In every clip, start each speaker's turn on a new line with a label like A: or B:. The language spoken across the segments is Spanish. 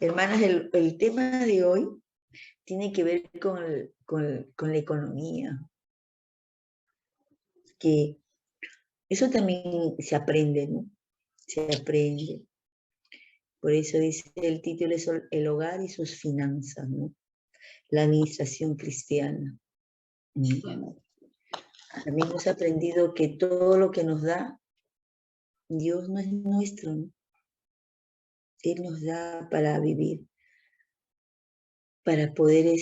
A: Hermanas, el tema de hoy tiene que ver con la economía, que eso también se aprende, ¿no? Se aprende. Por eso dice el título es El hogar y sus finanzas, ¿no? La administración cristiana. También hemos aprendido que todo lo que nos da, Dios no es nuestro, ¿no? Él nos da para vivir, para poder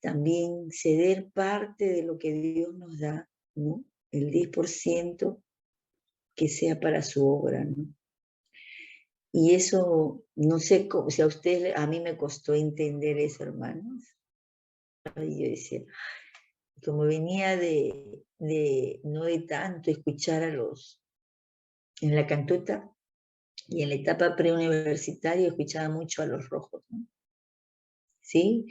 A: también ceder parte de lo que Dios nos da, ¿no? El 10% que sea para su obra, ¿no? Y eso, no sé cómo, si a ustedes, a mí me costó entender eso, hermanos. Y yo decía, como venía no de tanto escuchar en la cantuta, y en la etapa preuniversitaria escuchaba mucho a los rojos, ¿no? ¿Sí?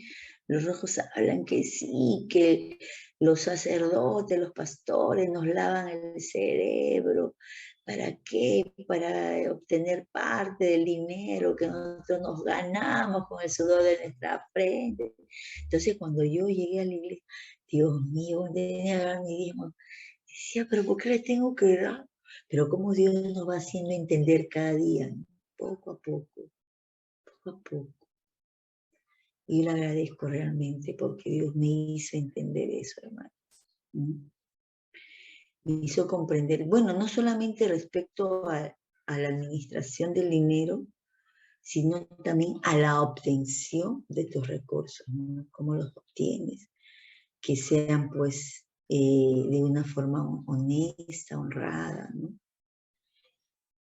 A: Los rojos hablan que sí, que los sacerdotes, los pastores nos lavan el cerebro. ¿Para qué? Para obtener parte del dinero que nosotros nos ganamos con el sudor de nuestra frente. Entonces, cuando yo llegué a la iglesia, Dios mío, ¿dónde tenía que agarrar mi diezmo? Decía, pero ¿por qué le tengo que dar? Pero cómo Dios nos va haciendo entender cada día, ¿no? Poco a poco, poco a poco. Y le agradezco realmente porque Dios me hizo entender eso, hermano. Me hizo comprender, bueno, no solamente respecto a la administración del dinero, sino también a la obtención de tus recursos, ¿no? ¿Cómo los obtienes? Que sean, pues, de una forma honesta, honrada, ¿no?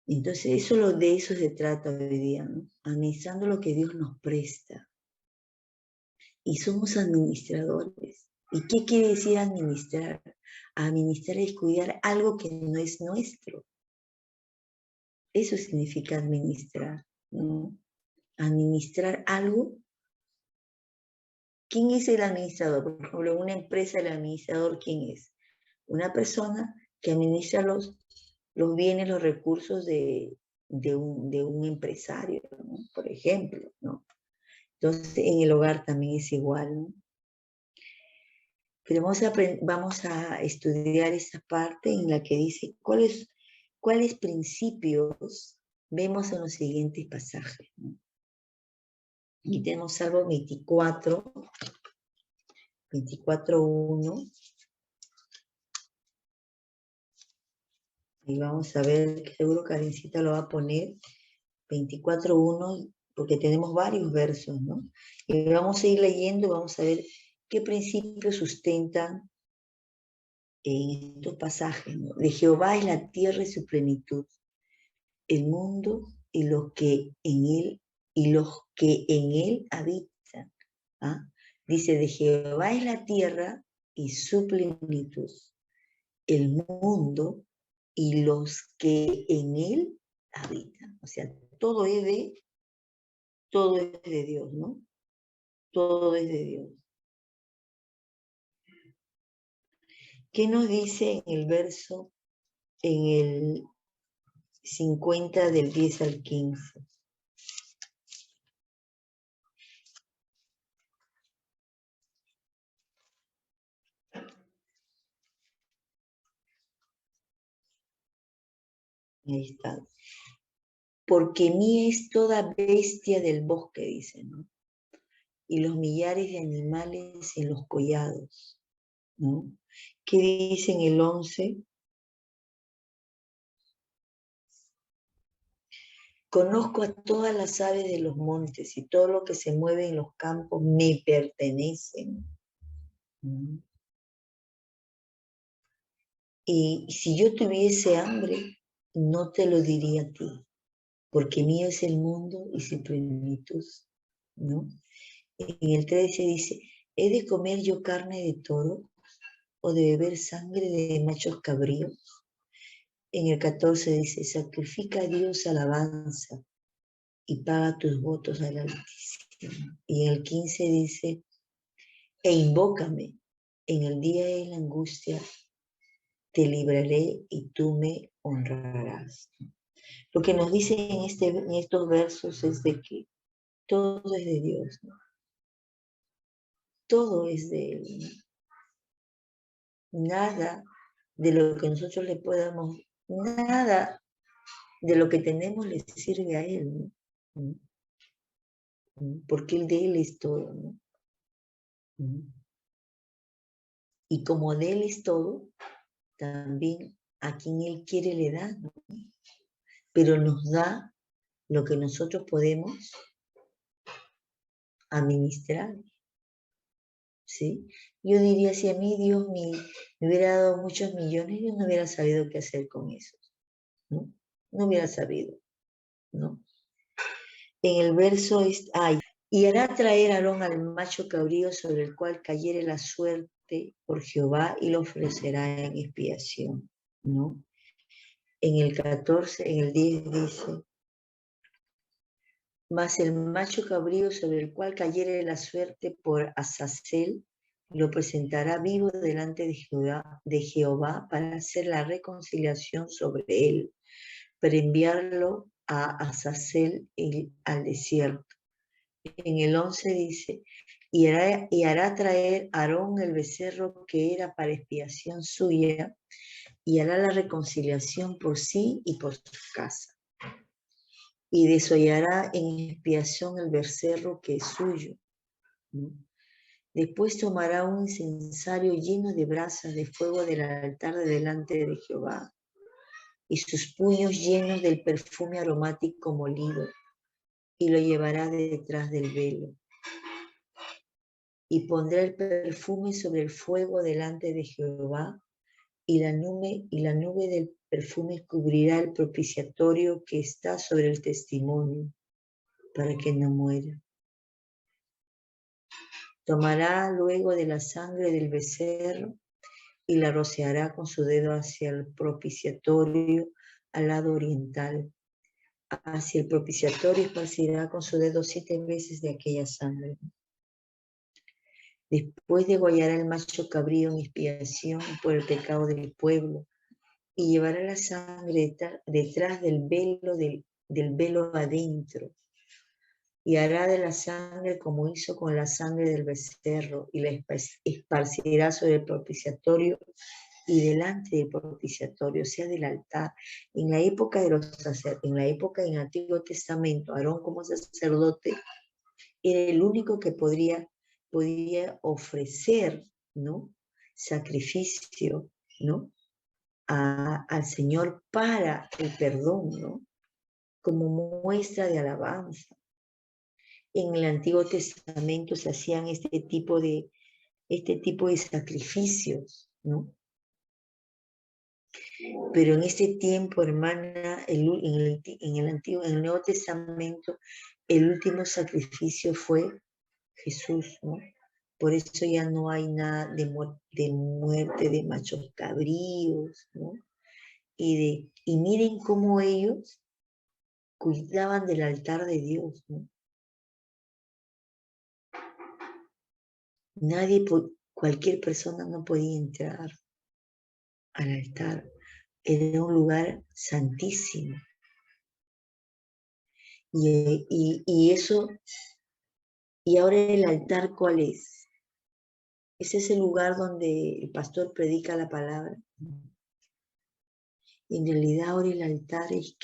A: Entonces, de eso se trata hoy día, ¿no? Administrando lo que Dios nos presta. Y somos administradores. ¿Y qué quiere decir administrar? Administrar es cuidar algo que no es nuestro. Eso significa administrar, ¿no? Administrar algo. ¿Quién es el administrador? Por ejemplo, en una empresa, el administrador, ¿quién es? Una persona que administra los bienes, los recursos de un empresario, ¿no? Por ejemplo, ¿no? Entonces, en el hogar también es igual, ¿no? Pero vamos a estudiar esa parte en la que dice cuáles principios vemos en los siguientes pasajes, ¿no? Aquí tenemos Salmo 24:1. Y vamos a ver, seguro Karencita lo va a poner, 24:1, porque tenemos varios versos, ¿no? Y vamos a ir leyendo, vamos a ver qué principios sustentan en estos pasajes, ¿no? De Jehová es la tierra y su plenitud, el mundo y los que en él habitan. ¿Ah? Dice, de Jehová es la tierra y su plenitud, el mundo y los que en él habitan. O sea, todo es de Dios, ¿no? Todo es de Dios. ¿Qué nos dice en el verso, en el 50 del 10 al 15? Ahí está. Porque mía es toda bestia del bosque, dice, ¿no? Y los millares de animales en los collados, ¿no? ¿Qué dice en el 11? Conozco a todas las aves de los montes y todo lo que se mueve en los campos me pertenecen. ¿No? Y si yo tuviese hambre, no te lo diría a ti, porque mío es el mundo y su plenitud, ¿no? En el 13 dice, ¿he de comer yo carne de toro o de beber sangre de machos cabríos? En el 14 dice, sacrifica a Dios alabanza y paga tus votos al Altísimo. Y en el 15 dice, e invócame en el día de la angustia, te libraré y tú me honrarás. Lo que nos dice en estos versos es de que todo es de Dios, ¿no? Todo es de Él, ¿no? Nada de lo que nosotros le podamos, nada de lo que tenemos le sirve a Él, ¿no? Porque el de Él es todo, ¿no? Y como de Él es todo, también a quien Él quiere le da, ¿no? Pero nos da lo que nosotros podemos administrar, ¿sí? Yo diría, si a mí Dios me hubiera dado muchos millones, yo no hubiera sabido qué hacer con eso, ¿no? No hubiera sabido, ¿no? En el verso hay, y hará traer Aarón al macho cabrío sobre el cual cayere la suerte por Jehová y lo ofrecerá en expiación, ¿no? En el 14, en el 10 dice, mas el macho cabrío sobre el cual cayere la suerte por Azazel, lo presentará vivo delante de Jehová para hacer la reconciliación sobre él, para enviarlo a Azazel al desierto. En el 11 dice, y hará traer Aarón el becerro que era para expiación suya, y hará la reconciliación por sí y por su casa. Y desollará en expiación el becerro que es suyo, ¿no? Después tomará un incensario lleno de brasas de fuego del altar de delante de Jehová, y sus puños llenos del perfume aromático molido, y lo llevará detrás del velo. Y pondrá el perfume sobre el fuego delante de Jehová, y la nube del perfume cubrirá el propiciatorio que está sobre el testimonio, para que no muera. Tomará luego de la sangre del becerro y la rociará con su dedo hacia el propiciatorio al lado oriental. Hacia el propiciatorio esparcirá con su dedo 7 veces de aquella sangre. Después degollará el macho cabrío en expiación por el pecado del pueblo y llevará la sangre detrás del velo adentro. Y hará de la sangre como hizo con la sangre del becerro y la esparcirá sobre el propiciatorio y delante del propiciatorio, o sea, del altar. En la época de los sacerdotes, en la época del Antiguo Testamento, Aarón como sacerdote era el único que podía ofrecer, ¿no? Sacrificio, ¿no? Al Señor para el perdón, ¿no? Como muestra de alabanza. En el Antiguo Testamento se hacían este tipo de sacrificios, ¿no? Pero en este tiempo, hermana, en el Nuevo Testamento, el último sacrificio fue Jesús, ¿no? Por eso ya no hay nada de muerte de machos cabríos, ¿no? Y miren cómo ellos cuidaban del altar de Dios, ¿no? Cualquier persona no podía entrar al altar. Era un lugar santísimo. Y eso, y ahora el altar, ¿cuál es? Ese es el lugar donde el pastor predica la palabra. Y en realidad ahora el altar es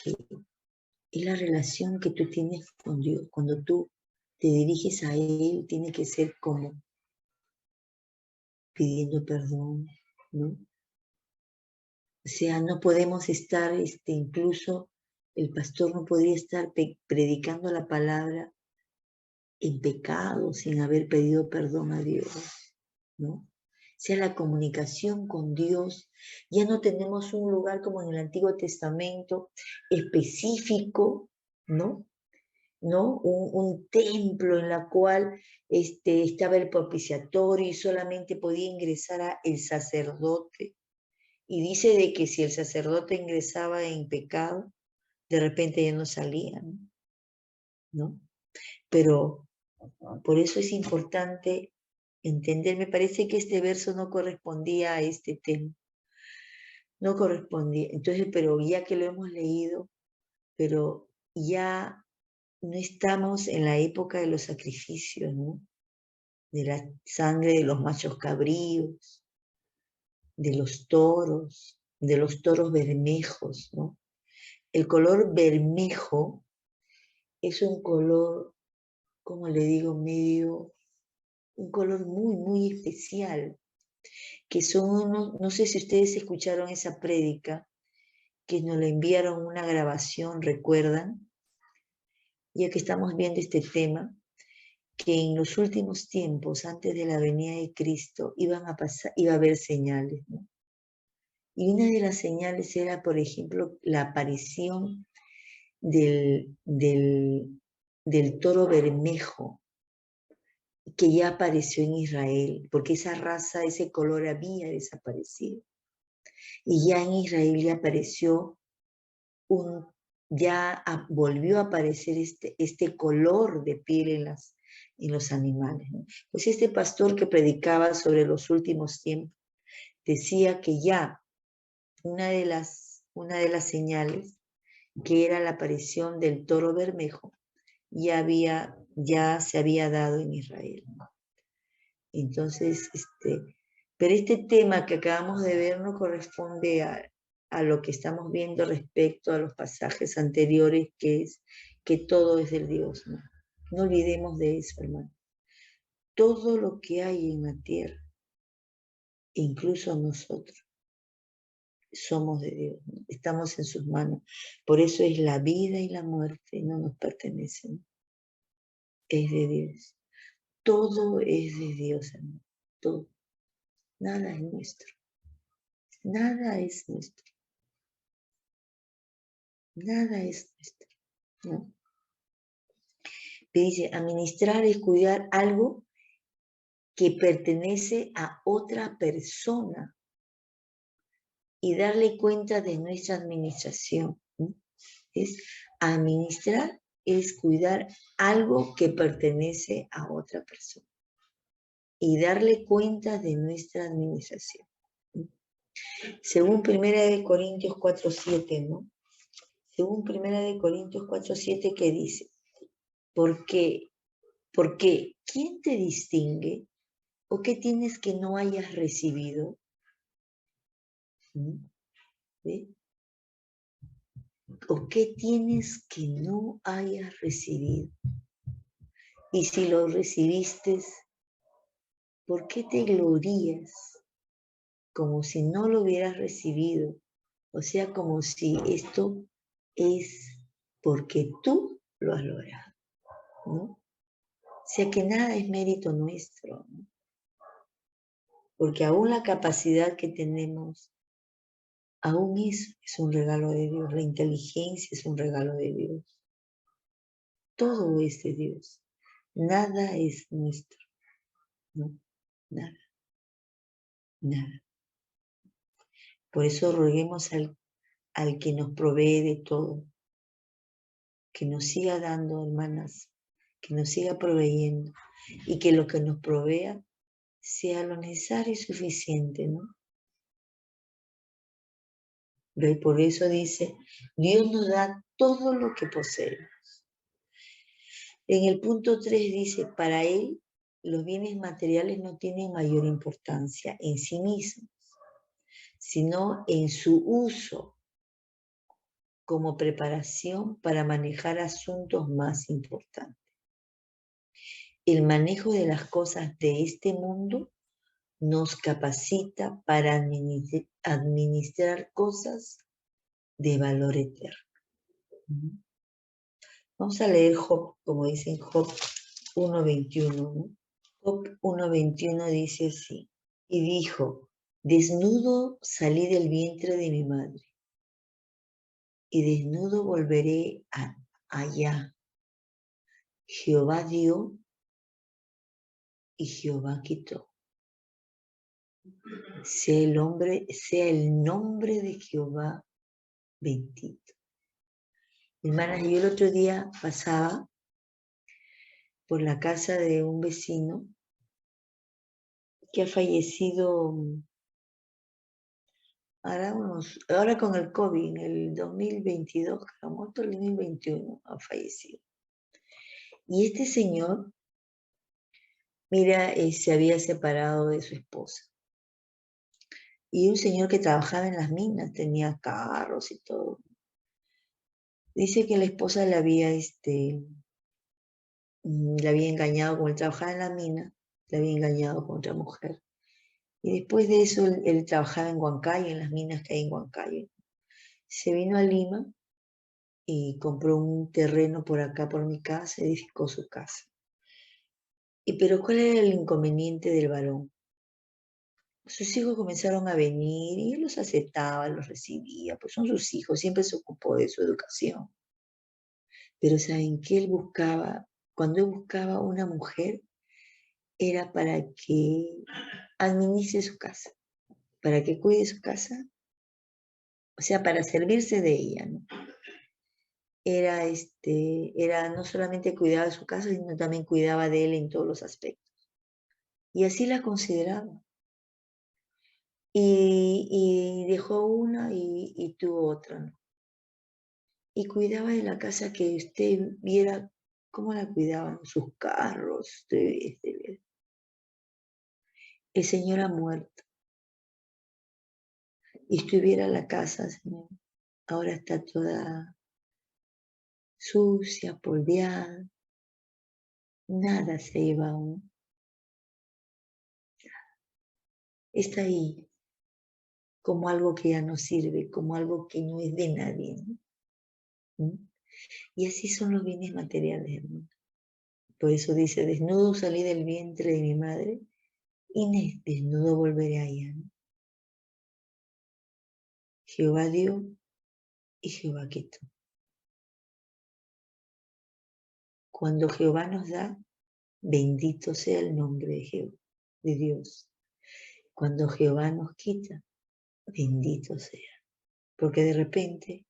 A: la relación que tú tienes con Dios. Cuando tú te diriges a Él, tiene que ser como pidiendo perdón, ¿no? O sea, no podemos estar, incluso el pastor no podría estar predicando la palabra en pecado sin haber pedido perdón a Dios, ¿no? O sea, la comunicación con Dios, ya no tenemos un lugar como en el Antiguo Testamento específico, ¿no? ¿No? Un templo en la cual estaba el propiciatorio y solamente podía ingresar el sacerdote. Y dice de que si el sacerdote ingresaba en pecado, de repente ya no salía, ¿no? Pero por eso es importante entender, me parece que este verso no correspondía a este tema, no correspondía. Entonces, pero ya que lo hemos leído, pero ya no estamos en la época de los sacrificios, ¿no? De la sangre de los machos cabríos, de los toros bermejos, ¿no? El color bermejo es un color, como le digo, un color muy, muy especial, que son unos, no sé si ustedes escucharon esa prédica, que nos la enviaron una grabación, ¿recuerdan? Ya que estamos viendo este tema, que en los últimos tiempos, antes de la venida de Cristo, iba a haber señales, ¿no? Y una de las señales era, por ejemplo, la aparición del toro bermejo, que ya apareció en Israel, porque esa raza, ese color había desaparecido. Y ya en Israel ya apareció volvió a aparecer este color de piel en los animales, ¿no? Pues este pastor que predicaba sobre los últimos tiempos decía que ya una de las señales, que era la aparición del toro bermejo, ya se había dado en Israel, ¿no? Entonces, pero este tema que acabamos de ver no corresponde a lo que estamos viendo respecto a los pasajes anteriores, que es que todo es del Dios, ¿no? No olvidemos de eso, hermano. Todo lo que hay en la tierra, incluso nosotros, somos de Dios, ¿no? Estamos en sus manos. Por eso es la vida y la muerte, no nos pertenecen. Es de Dios. Todo es de Dios, hermano. Todo. Nada es nuestro. Nada es nuestro. Nada es nuestro, ¿no? Que dice, administrar es cuidar algo que pertenece a otra persona y darle cuenta de nuestra administración, ¿no? Administrar es cuidar algo que pertenece a otra persona y darle cuenta de nuestra administración, ¿no? Según 1 Corintios 4:7, ¿no? Según 1 Corintios 4:7, que dice, porque ¿quién te distingue? ¿O qué tienes que no hayas recibido? ¿Sí? ¿O qué tienes que no hayas recibido? Y si lo recibiste, ¿por qué te glorías como si no lo hubieras recibido? O sea, como si esto es porque tú lo has logrado, ¿no? O sea, que nada es mérito nuestro, ¿no? Porque aún la capacidad que tenemos, aún eso es un regalo de Dios. La inteligencia es un regalo de Dios. Todo es de Dios. Nada es nuestro. No, nada, nada. Por eso roguemos al que nos provee de todo, que nos siga dando, hermanas, que nos siga proveyendo y que lo que nos provea sea lo necesario y suficiente, ¿no? Y por eso dice, Dios nos da todo lo que poseemos. En el punto 3 dice, para Él los bienes materiales no tienen mayor importancia en sí mismos, sino en su uso como preparación para manejar asuntos más importantes. El manejo de las cosas de este mundo nos capacita para administrar cosas de valor eterno. Vamos a leer Job, como dice en Job 1:21, ¿no? Job 1:21 dice así, y dijo, desnudo salí del vientre de mi madre, y desnudo volveré allá. Jehová dio y Jehová quitó. Sea el nombre de Jehová bendito. Hermanas, yo el otro día pasaba por la casa de un vecino que ha fallecido ahora con el COVID, en el 2022, que ha muerto el 2021, ha fallecido. Y este señor, mira, se había separado de su esposa. Y un señor que trabajaba en las minas, tenía carros y todo. Dice que la esposa le había engañado, como él trabajaba en la mina, le había engañado con otra mujer. Y después de eso, él trabajaba en Huancayo, en las minas que hay en Huancayo. Se vino a Lima y compró un terreno por acá, por mi casa, edificó su casa. Pero ¿cuál era el inconveniente del varón? Sus hijos comenzaron a venir y él los aceptaba, los recibía, pues son sus hijos, siempre se ocupó de su educación. Pero ¿saben qué él buscaba? Cuando él buscaba una mujer, era para que administre su casa, para que cuide su casa, o sea, para servirse de ella, ¿no? Era no solamente cuidaba de su casa, sino también cuidaba de él en todos los aspectos. Y así la consideraba. Y dejó una y tuvo otra, ¿no? Y cuidaba de la casa que usted viera cómo la cuidaban, sus carros. El Señor ha muerto. Y estuviera la casa, Señor, ahora está toda sucia, polveada. Nada se iba aún. Está ahí como algo que ya no sirve, como algo que no es de nadie, ¿no? ¿Mm? Y así son los bienes materiales, hermano. Por eso dice, desnudo salí del vientre de mi madre y desnudo volveré allá, ¿no? Jehová dio y Jehová quitó. Cuando Jehová nos da, bendito sea el nombre de Jehová, de Dios. Cuando Jehová nos quita, bendito sea. Porque de repente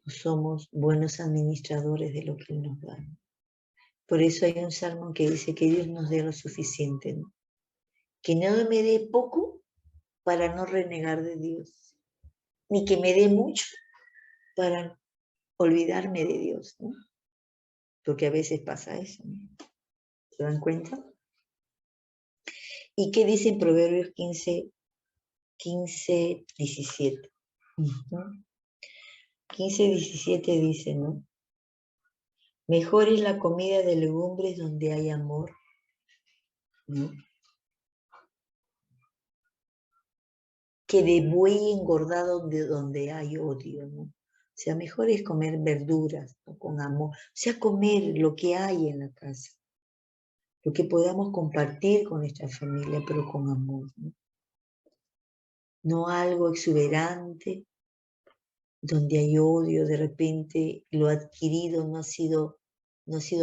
A: no somos buenos administradores de lo que Él nos da. Por eso hay un salmo que dice que Dios nos dé lo suficiente, ¿no? Que no me dé poco para no renegar de Dios, ni que me dé mucho para olvidarme de Dios, ¿no? Porque a veces pasa eso, ¿no? ¿Se dan cuenta? ¿Y qué dice en Proverbios 15, 17? 15, 17 dice, ¿no? Mejor es la comida de legumbres donde hay amor, ¿no? Que de buey engordado donde hay odio, ¿no? O sea, mejor es comer verduras, ¿no? Con amor. O sea, comer lo que hay en la casa, lo que podamos compartir con nuestra familia, pero con amor, ¿no? No algo exuberante, donde hay odio, de repente lo adquirido no ha sido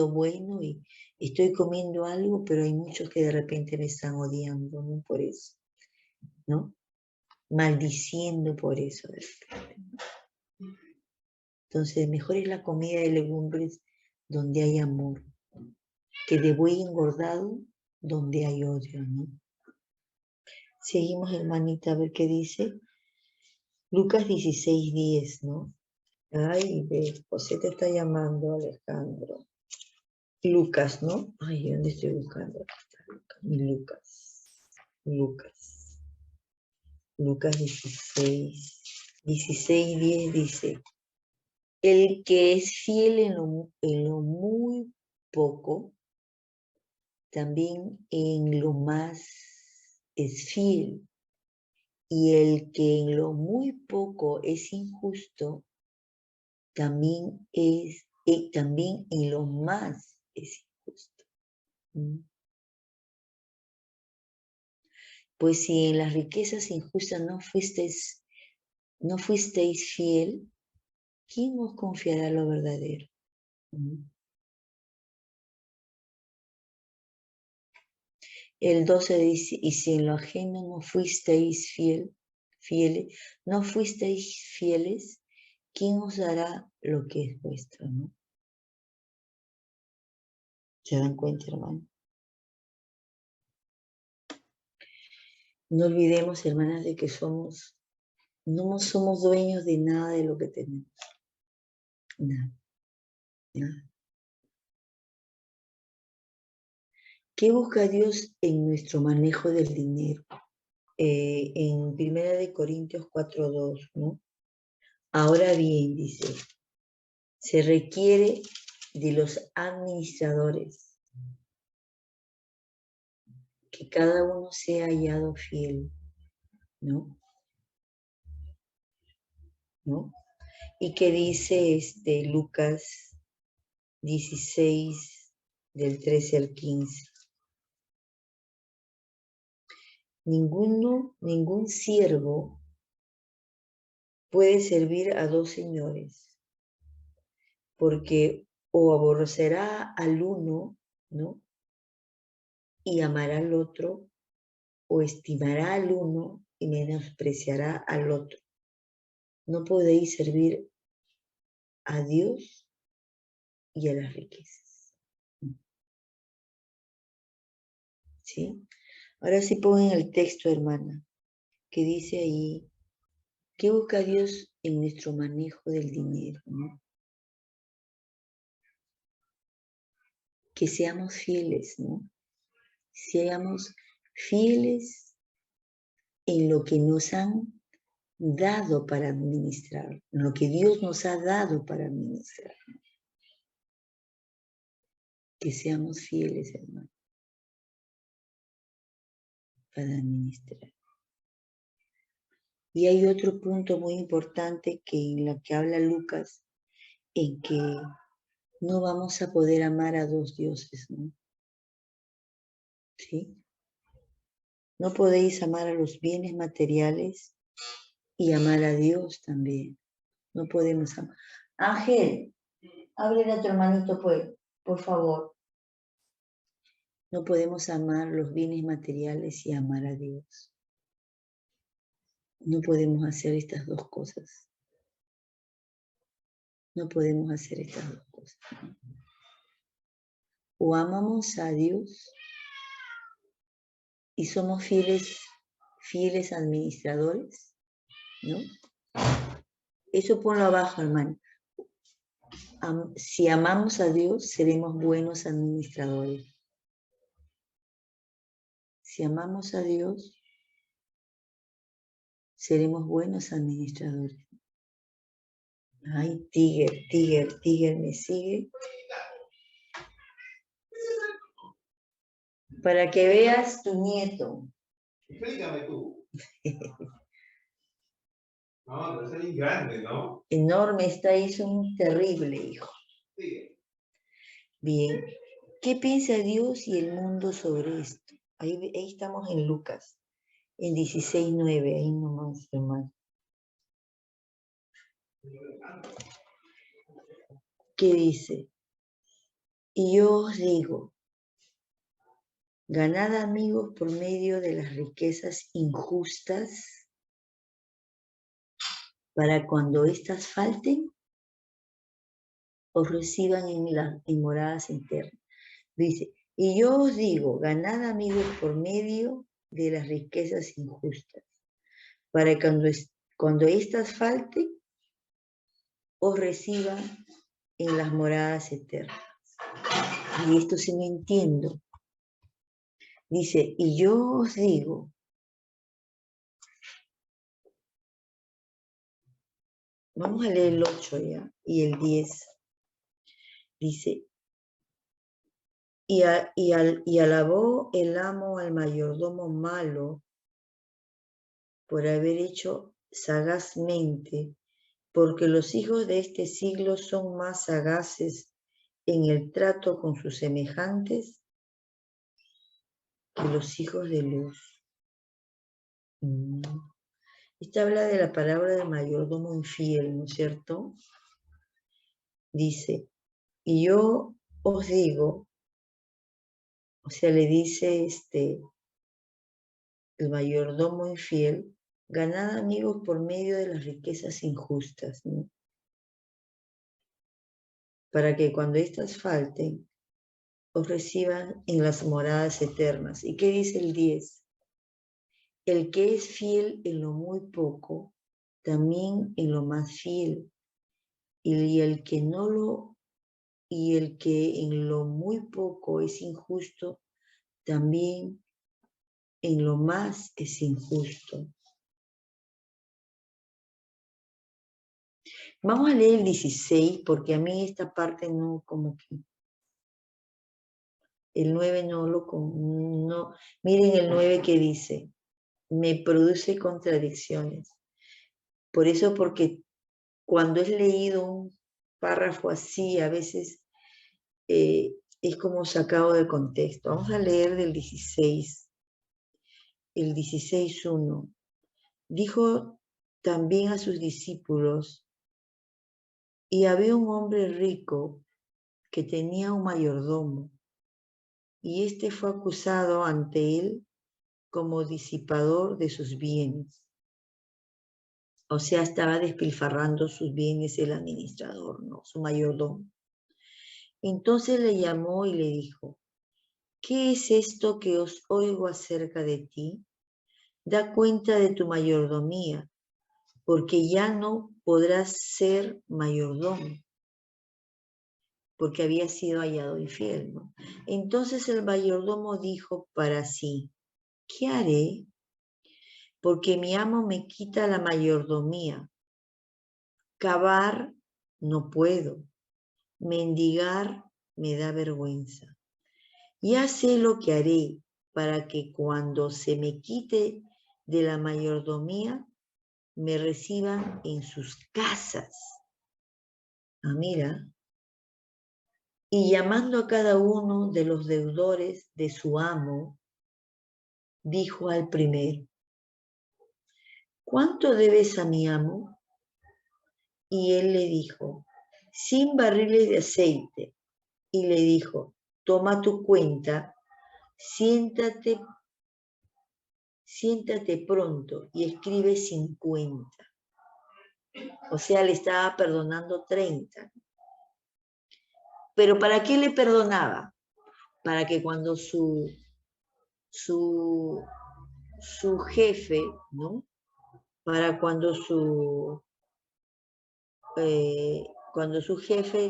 A: bueno y estoy comiendo algo, pero hay muchos que de repente me están odiando, ¿no? Por eso, ¿no? Maldiciendo por eso de repente, ¿no? Entonces, mejor es la comida de legumbres donde hay amor, que de buey engordado donde hay odio, ¿no? Seguimos, hermanita, a ver qué dice. Lucas 16:10, ¿no? Ay, José te está llamando, Alejandro. Lucas, ¿no? Ay, ¿dónde estoy buscando? Lucas. Lucas 16. 16:10 dice, el que es fiel en lo muy poco, también en lo más es fiel. Y el que en lo muy poco es injusto, también en lo más es injusto. ¿Mm? Pues si en las riquezas injustas no fuisteis fiel, ¿quién os confiará lo verdadero? ¿Mm? El 12 dice, y si en lo ajeno no fuisteis fieles, no fuisteis fieles, ¿quién os dará lo que es vuestro? ¿No? ¿Se dan cuenta, hermano? No olvidemos, hermanas, de que somos No somos dueños de nada de lo que tenemos. Nada, nada. ¿Qué busca Dios en nuestro manejo del dinero? En 1 Corintios 4:2, ¿no? Ahora bien, dice, se requiere de los administradores que cada uno sea hallado fiel, ¿no? ¿No? Y que dice Lucas 16, del 13 al 15. Ningún siervo puede servir a dos señores, porque o aborrecerá al uno, ¿no? Y amará al otro, o estimará al uno y menospreciará al otro. No podéis servir a Dios y a las riquezas. ¿Sí? Ahora sí pongan el texto, hermana, que dice ahí, ¿qué busca Dios en nuestro manejo del dinero? ¿No? Que seamos fieles, ¿no? Seamos fieles en lo que nos han dado para administrar, en lo que Dios nos ha dado para administrar. Que seamos fieles, hermano, para administrar. Y hay otro punto muy importante que en la que habla Lucas, en que no vamos a poder amar a dos dioses, ¿no? ¿Sí? No podéis amar a los bienes materiales y amar a Dios también. No podemos amar. Ángel, háblale a tu hermanito, pues, por favor. No podemos amar los bienes materiales y amar a Dios. No podemos hacer estas dos cosas. No podemos hacer estas dos cosas. O amamos a Dios y somos fieles administradores, ¿no? Eso ponlo abajo, hermano. Si amamos a Dios, seremos buenos administradores. Si amamos a Dios, seremos buenos administradores. Ay, Tiger me sigue. Para que veas tu nieto.
B: Explícame tú. No, pero es alguien grande, ¿no?
A: Enorme, está ahí, es un terrible hijo.
B: Sí.
A: Bien, ¿qué piensa Dios y el mundo sobre esto? Ahí estamos en Lucas, en 16:9, ahí nomás, hermano. ¿Qué dice? Y yo os digo, ganad amigos por medio de las riquezas injustas, para cuando éstas falten, os reciban en moradas internas. Dice, y yo os digo, ganad amigos por medio de las riquezas injustas, para que cuando éstas falten, os reciban en las moradas eternas. Y esto sí no entiendo. Dice, y yo os digo, vamos a leer el 8 ya, y el 10. Dice, y alabó el amo al mayordomo malo por haber hecho sagazmente, porque los hijos de este siglo son más sagaces en el trato con sus semejantes que los hijos de luz. Esta habla de la palabra del mayordomo infiel, ¿no es cierto? Dice, y yo os digo, o sea, le dice el mayordomo infiel, ganad amigos por medio de las riquezas injustas, ¿no? Para que cuando éstas falten, os reciban en las moradas eternas. ¿Y qué dice el 10? El que es fiel en lo muy poco, también en lo más fiel, y el que en lo muy poco es injusto, también en lo más es injusto. Vamos a leer el 16, porque a mí esta parte no, como que el 9 no lo... No. Miren el 9 que dice, me produce contradicciones. Por eso, porque cuando es leído un párrafo así, a veces es como sacado de contexto. Vamos a leer del 16, el 16:1. Dijo también a sus discípulos, y había un hombre rico que tenía un mayordomo, y éste fue acusado ante él como disipador de sus bienes. O sea, estaba despilfarrando sus bienes el administrador, ¿no? Su mayordomo. Entonces le llamó y le dijo, ¿qué es esto que os oigo acerca de ti? Da cuenta de tu mayordomía, porque ya no podrás ser mayordomo, porque había sido hallado infiel, ¿no? Entonces el mayordomo dijo para sí, ¿qué haré? Porque mi amo me quita la mayordomía. Cavar no puedo, mendigar me da vergüenza. Ya sé lo que haré para que cuando se me quite de la mayordomía, me reciban en sus casas. Ah, mira. Y llamando a cada uno de los deudores de su amo, dijo al primero, ¿cuánto debes a mi amo? Y él le dijo, 100 barriles de aceite. Y le dijo, toma tu cuenta, siéntate pronto y escribe 50. O sea, le estaba perdonando 30. ¿Pero para qué le perdonaba? Para que cuando su jefe, ¿no? Para cuando su jefe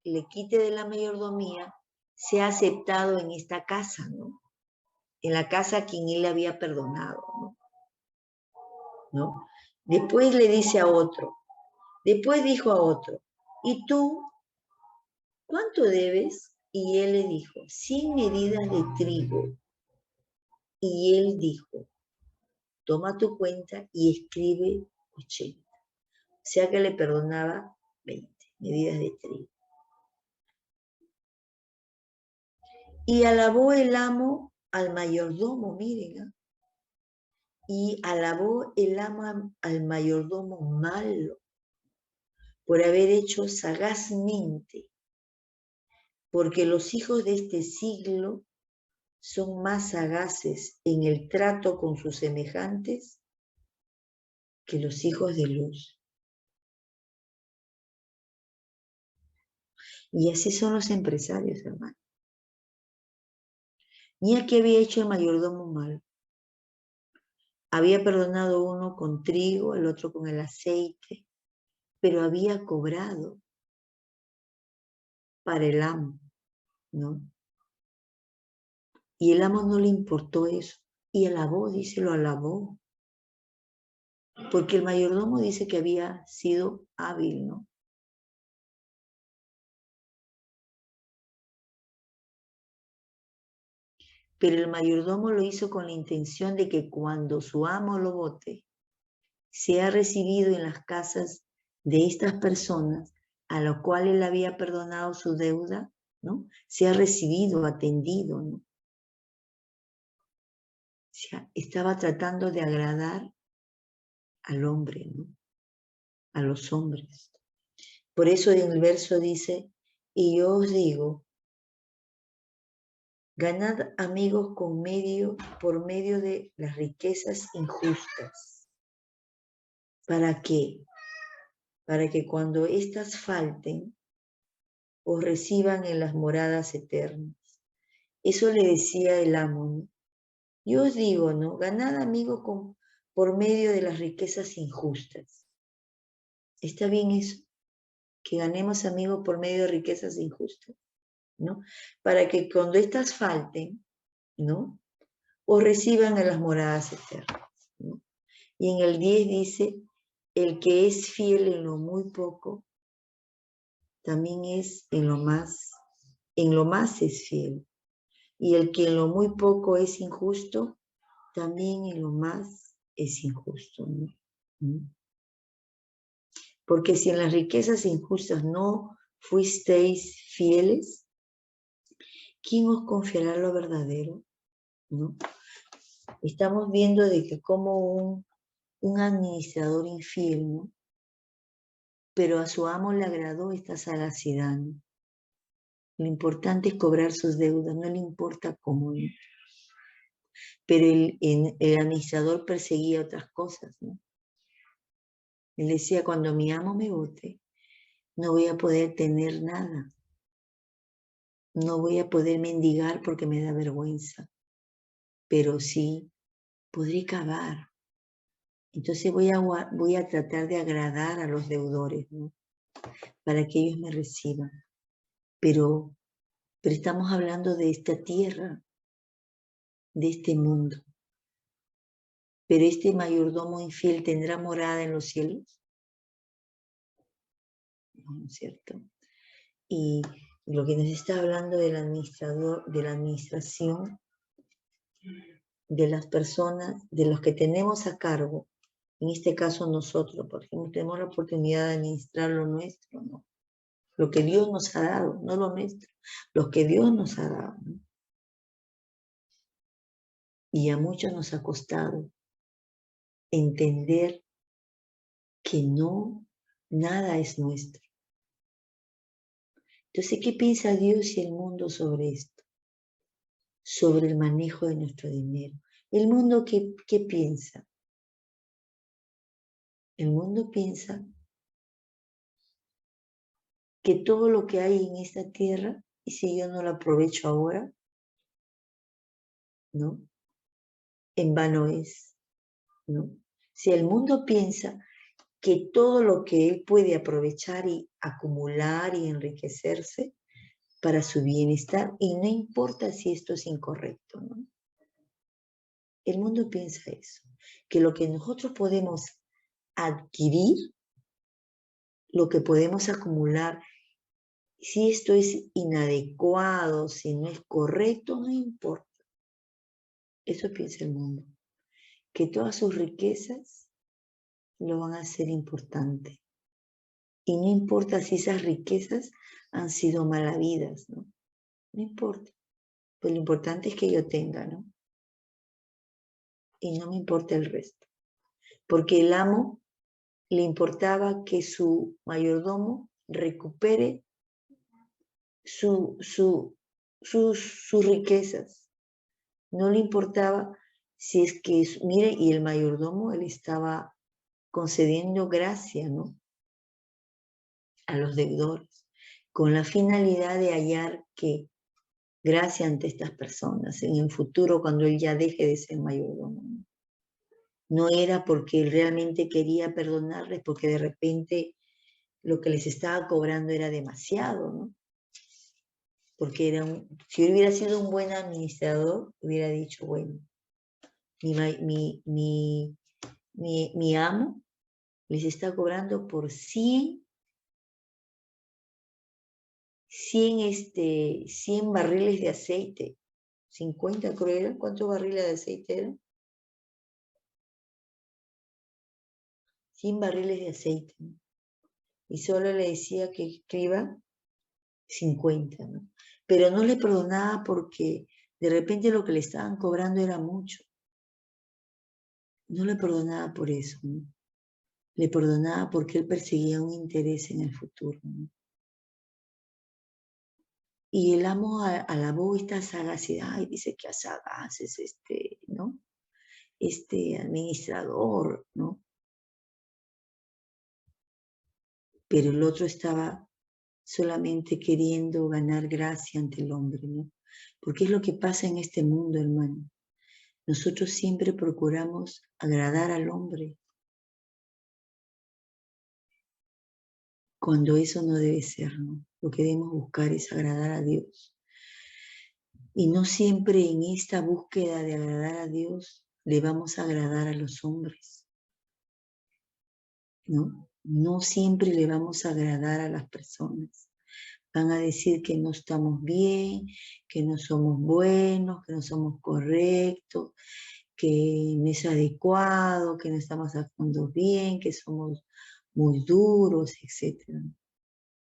A: le quite de la mayordomía, sea aceptado en esta casa, ¿no? En la casa a quien él le había perdonado, ¿no? Después le dice a otro, después dijo a otro, ¿y tú cuánto debes? Y él le dijo, 100 medidas de trigo. Y él dijo, toma tu cuenta y escribe 80. O sea que le perdonaba 20 medidas de trigo. Y alabó el amo al mayordomo, miren, ¿eh? Y alabó el amo al mayordomo malo por haber hecho sagazmente, porque los hijos de este siglo son más sagaces en el trato con sus semejantes que los hijos de luz. Y así son los empresarios, hermano. Mira qué había hecho el mayordomo malo. Había perdonado uno con trigo, el otro con el aceite, pero había cobrado para el amo, ¿no? Y el amo no le importó eso. Y alabó, dice, lo alabó. Porque el mayordomo dice que había sido hábil, ¿no? Pero el mayordomo lo hizo con la intención de que cuando su amo lo vote, sea recibido en las casas de estas personas a las cuales él había perdonado su deuda, ¿no? Sea recibido, atendido, ¿no? O sea, estaba tratando de agradar al hombre, ¿no? A los hombres. Por eso en el verso dice, y yo os digo, ganad amigos por medio de las riquezas injustas. ¿Para qué? Para que cuando éstas falten, os reciban en las moradas eternas. Eso le decía el amo, ¿no? Yo os digo, ¿no? Ganad amigos por medio de las riquezas injustas. ¿Está bien eso? Que ganemos amigos por medio de riquezas injustas, ¿no? Para que cuando éstas falten, ¿no? O reciban en las moradas eternas, ¿no? Y en el 10 dice, el que es fiel en lo muy poco, también es en lo más es fiel. Y el que en lo muy poco es injusto, también en lo más es injusto, ¿no? Porque si en las riquezas injustas no fuisteis fieles, ¿quién os confiará lo verdadero? ¿No? Estamos viendo de que como un administrador infiel, ¿no? Pero a su amo le agradó esta sagacidad, ¿no? Lo importante es cobrar sus deudas, no le importa cómo, ¿no? Pero el administrador perseguía otras cosas, ¿no? Él decía, cuando mi amo me bote, no voy a poder tener nada. No voy a poder mendigar porque me da vergüenza. Pero sí podré cavar. Entonces voy a tratar de agradar a los deudores, ¿no? Para que ellos me reciban. Pero estamos hablando de esta tierra, de este mundo. Pero este mayordomo infiel tendrá morada en los cielos. ¿No es cierto? Y lo que nos está hablando del administrador, de la administración, de las personas, de los que tenemos a cargo, en este caso nosotros, por ejemplo, tenemos la oportunidad de administrar lo nuestro, ¿no? Lo que Dios nos ha dado, no lo nuestro, lo que Dios nos ha dado, ¿no? Y a muchos nos ha costado entender que no, nada es nuestro. Entonces, ¿qué piensa Dios y el mundo sobre esto? Sobre el manejo de nuestro dinero. ¿El mundo qué piensa? El mundo piensa que todo lo que hay en esta tierra, y si yo no lo aprovecho ahora, ¿no? En vano es, ¿no? Si el mundo piensa que todo lo que él puede aprovechar y acumular y enriquecerse para su bienestar, y no importa si esto es incorrecto, ¿no? El mundo piensa eso, que lo que nosotros podemos adquirir, lo que podemos acumular, si esto es inadecuado, si no es correcto, no importa. Eso piensa el mundo, que todas sus riquezas lo van a hacer importante. Y no importa si esas riquezas han sido mal habidas, ¿no? No importa. Pues lo importante es que yo tenga, ¿no? Y no me importa el resto. Porque el amo le importaba que su mayordomo recupere sus riquezas. No le importaba si es que, mire, y el mayordomo, él estaba concediendo gracia, ¿no? A los deudores, con la finalidad de hallar que gracia ante estas personas en el futuro cuando él ya deje de ser mayordomo. No era porque él realmente quería perdonarles, porque de repente lo que les estaba cobrando era demasiado, ¿no? Porque si hubiera sido un buen administrador, hubiera dicho, bueno, mi amo les está cobrando por 100 barriles de aceite. 50 creo era. ¿Cuántos barriles de aceite eran? 100 barriles de aceite, ¿no? Y solo le decía que escriba 50, ¿no? Pero no le perdonaba porque de repente lo que le estaban cobrando era mucho. No le perdonaba por eso, ¿no? Le perdonaba porque él perseguía un interés en el futuro, ¿no? Y el amo alabó esta sagacidad y dice que sagaz es ¿no? Este administrador, ¿no? Pero el otro estaba solamente queriendo ganar gracia ante el hombre, ¿no? Porque es lo que pasa en este mundo, hermano. nosotros siempre procuramos agradar al hombre, cuando eso no debe ser, ¿no? Lo que debemos buscar es agradar a Dios. Y no siempre en esta búsqueda de agradar a Dios le vamos a agradar a los hombres, ¿no? No siempre le vamos a agradar a las personas. Van a decir que no estamos bien, que no somos buenos, que no somos correctos, que no es adecuado, que no estamos actuando bien, que somos muy duros, etc.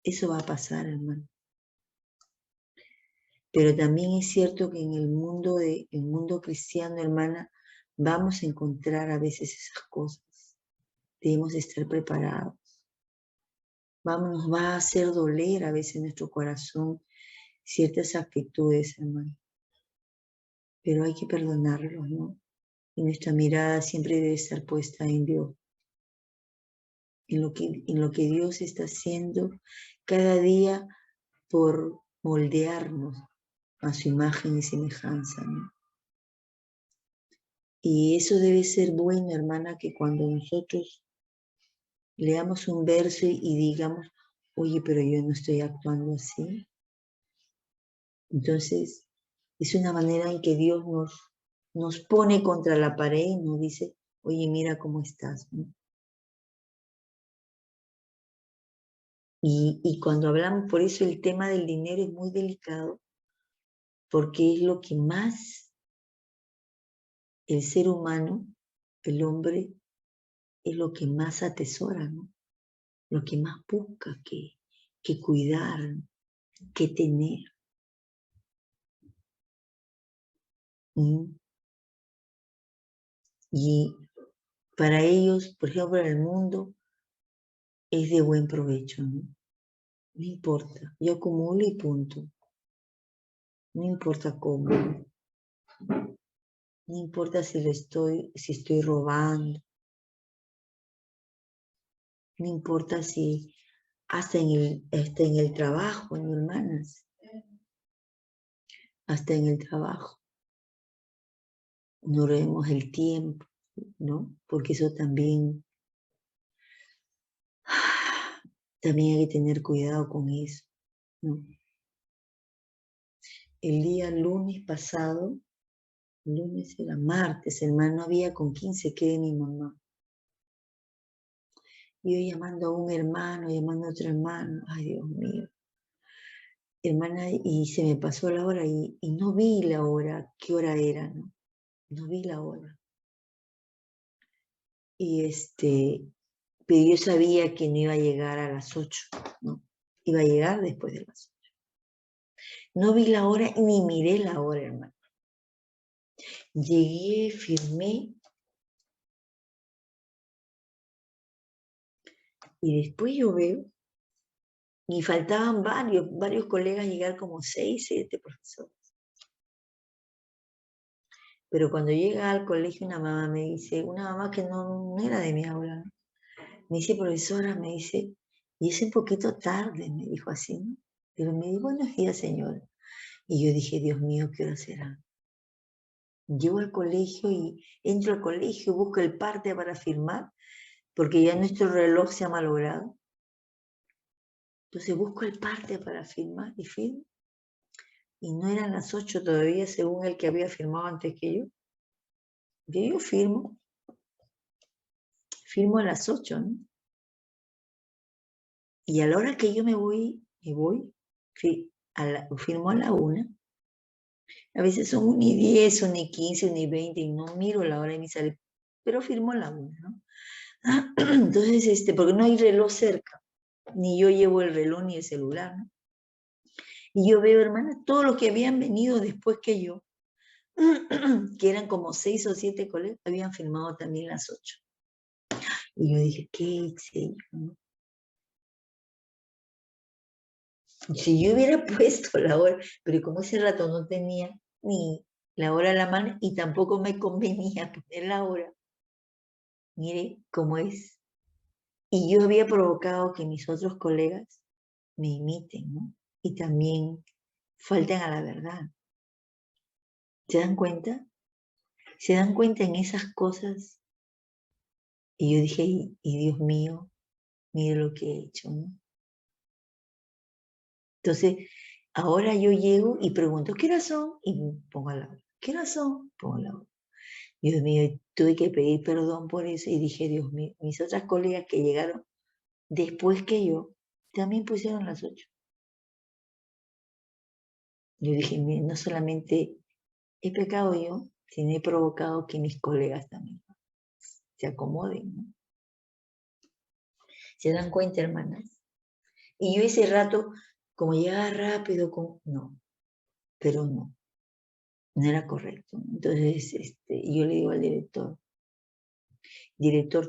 A: Eso va a pasar, hermano. Pero también es cierto que en el mundo cristiano, hermana, vamos a encontrar a veces esas cosas. Debemos estar preparados. Nos va a hacer doler a veces nuestro corazón ciertas actitudes, hermano. Pero hay que perdonarlos, ¿no? Y nuestra mirada siempre debe estar puesta en Dios. En lo que Dios está haciendo cada día por moldearnos a su imagen y semejanza, ¿no? Y eso debe ser bueno, hermana, que cuando nosotros leamos un verso y digamos, oye, pero yo no estoy actuando así. Entonces, es una manera en que Dios nos pone contra la pared y nos dice, oye, mira cómo estás, ¿no? Y cuando hablamos, por eso el tema del dinero es muy delicado, porque es lo que más el ser humano, el hombre, es lo que más atesora, ¿no? Lo que más busca que cuidar, que tener. Y para ellos, por ejemplo, para el mundo, es de buen provecho, ¿no? No importa, yo acumulo y punto. No importa cómo, no importa si estoy robando, no importa si hasta en el trabajo, ¿no, hermanas? Hasta en el trabajo. No vemos el tiempo, ¿no? Porque eso también hay que tener cuidado con eso, ¿no? El día lunes pasado, lunes era martes, hermano, había con 15 que de mi mamá. Y yo llamando a un hermano, llamando a otro hermano, ay Dios mío. Hermana, y se me pasó la hora y no vi la hora, qué hora era, ¿no? No vi la hora. Y pero yo sabía que no iba a llegar a las 8, ¿no? Iba a llegar después de las 8. No vi la hora ni miré la hora, hermano. Llegué, firmé. Y después yo veo, y faltaban varios colegas llegar, como 6, 7 profesores. Pero cuando llega al colegio una mamá me dice, una mamá que no era de mi aula, ¿no? Me dice, profesora, me dice, y es un poquito tarde, me dijo así, ¿no? Pero me dijo, buenos días, señora. Y yo dije, Dios mío, ¿qué hora será? Llego al colegio y entro al colegio, busco el parte para firmar, porque ya nuestro reloj se ha malogrado. Entonces busco el parte para firmar y firmo. Y no eran las 8 todavía, según el que había firmado antes que yo. Yo firmo a las 8, ¿no? Y a la hora que yo me voy, firmo a la 1. A veces son 1:10, 1:15, 1:20 y no miro la hora y me sale, pero firmo a la 1, ¿no? Entonces, porque no hay reloj cerca, ni yo llevo el reloj ni el celular, ¿no? Y yo veo, hermana, todos los que habían venido después que yo, que eran como 6 o 7 colegas, habían firmado también las 8. Y yo dije, ¿qué hice yo, no? Si yo hubiera puesto la hora, pero como ese rato no tenía ni la hora a la mano y tampoco me convenía poner la hora, mire cómo es. Y yo había provocado que mis otros colegas me imiten, ¿no? Y también falten a la verdad. ¿Se dan cuenta? ¿Se dan cuenta en esas cosas? Y yo dije, y Dios mío, mire lo que he hecho, ¿no? Entonces, ahora yo llego y pregunto, ¿qué horas son? Y pongo la hora. ¿Qué horas son? Pongo la hora. Dios mío, tuve que pedir perdón por eso y dije, Dios mío, mis otras colegas que llegaron después que yo, también pusieron las 8. Yo dije, "Mire, no solamente he pecado yo, sino he provocado que mis colegas también se acomoden, ¿no? ¿Se dan cuenta, hermanas? Y yo ese rato, como llegaba rápido, no, pero no era correcto. Entonces, yo le digo al director,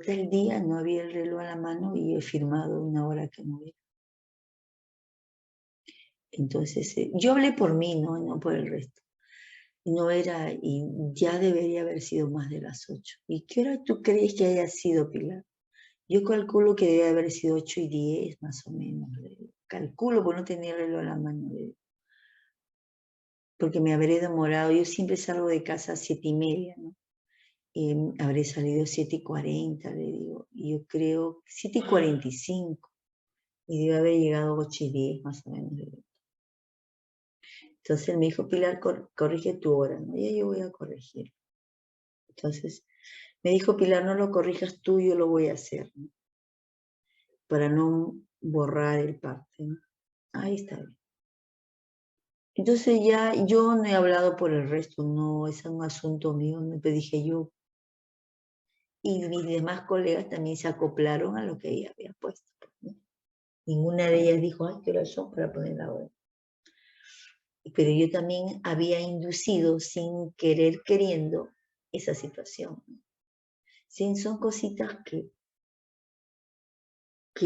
A: tal día no había el reloj a la mano y he firmado una hora que no era. Entonces, yo hablé por mí, no por el resto. No era, y ya debería haber sido más de las 8. ¿Y qué hora tú crees que haya sido, Pilar? Yo calculo que debe haber sido 8:10, más o menos. Calculo, porque no tenía el reloj a la mano. Porque me habré demorado. Yo siempre salgo de casa a 7:30, ¿no? Habré salido 7:40, le digo. Y yo creo 7:45. Y debe haber llegado 8:10, más o menos. Entonces él me dijo, Pilar, corrige tu hora, ¿no? Y yo voy a corregir. Entonces me dijo, Pilar, no lo corrijas tú, yo lo voy a hacer, ¿no? Para no borrar el parte, ¿no? Ahí está bien. Entonces ya yo no he hablado por el resto, no, es un asunto mío, no te dije yo. Y mis demás colegas también se acoplaron a lo que ella había puesto, ¿no? Ninguna de ellas dijo, ay, qué horas son para poner la hora. Pero yo también había inducido sin querer, queriendo, esa situación. Sí, son cositas que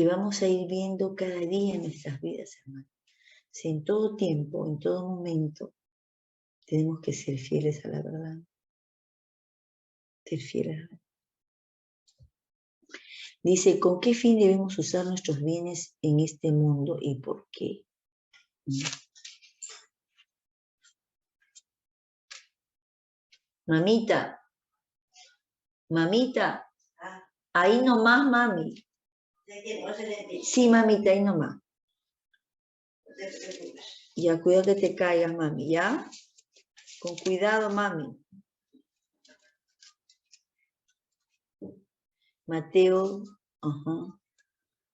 A: vamos a ir viendo cada día en nuestras vidas, hermano. Sí, en todo tiempo, en todo momento, tenemos que ser fieles a la verdad. Ser fieles a la verdad. Dice, ¿con qué fin debemos usar nuestros bienes en este mundo y por qué? Mamita, mamita, ahí nomás, mami. Sí, mamita, ahí nomás. Ya, cuidado que te caigas, mami, ¿ya? Con cuidado, mami. Mateo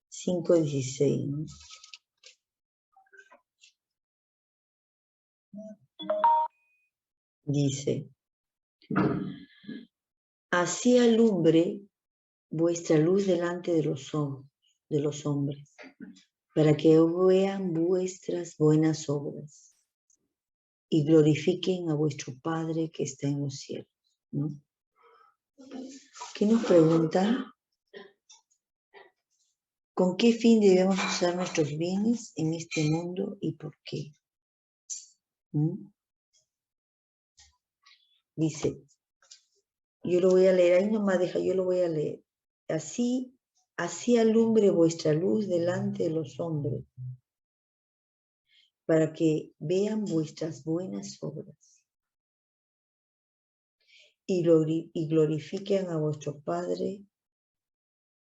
A: 5:16, ¿no? Dice, así alumbre vuestra luz delante de los hombres, para que vean vuestras buenas obras y glorifiquen a vuestro Padre que está en los cielos, ¿no? ¿Qué nos preguntan? ¿Con qué fin debemos usar nuestros bienes en este mundo y por qué? Dice, yo lo voy a leer, ahí nomás deja, yo lo voy a leer. Así alumbre vuestra luz delante de los hombres, para que vean vuestras buenas obras y glorifiquen a vuestro Padre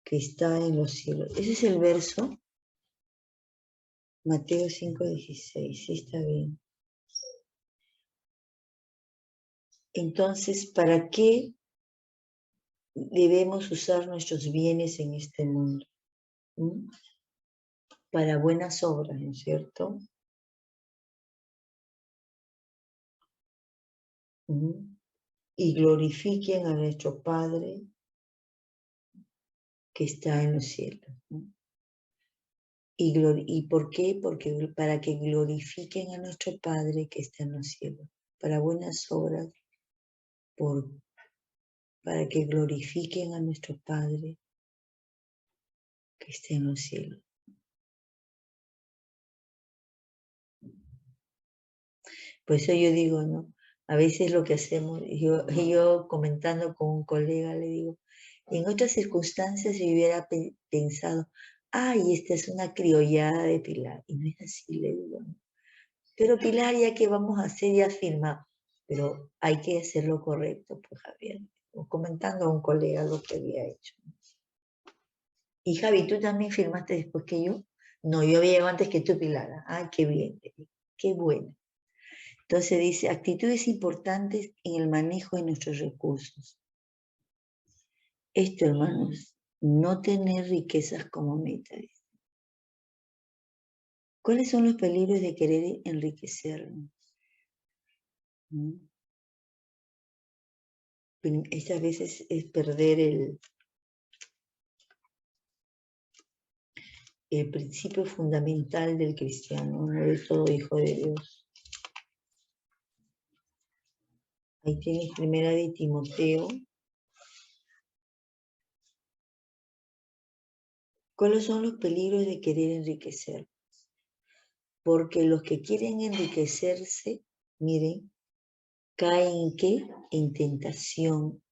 A: que está en los cielos. Ese es el verso, Mateo 5:16, sí está bien. Entonces, ¿para qué debemos usar nuestros bienes en este mundo? Para buenas obras, ¿no es cierto? Y glorifiquen a nuestro Padre que está en los cielos, ¿no? ¿Y por qué? Porque para que glorifiquen a nuestro Padre que está en los cielos, para buenas obras, para que glorifiquen a nuestro Padre que está en los cielos. Por eso yo digo, ¿no? A veces lo que hacemos, yo comentando con un colega le digo, en otras circunstancias yo hubiera pensado, ay, esta es una criollada de Pilar. Y no es así, le digo, ¿no? Pero Pilar, ya que vamos a hacer, ya firma. pero hay que hacer lo correcto, pues Javier. O comentando a un colega lo que había hecho. Y Javi, ¿tú también firmaste después que yo? No, yo había llegado antes que tú, Pilar. Ay, qué bien, qué bueno. Entonces dice, actitudes importantes en el manejo de nuestros recursos. Esto, hermanos, no tener riquezas como meta. ¿Cuáles son los peligros de querer enriquecernos? Estas veces es perder el principio fundamental del cristiano, no de todo hijo de Dios. Ahí tienes primera de Timoteo. ¿Cuáles son los peligros de querer enriquecer? Porque los que quieren enriquecerse, miren, caen en qué? En tentación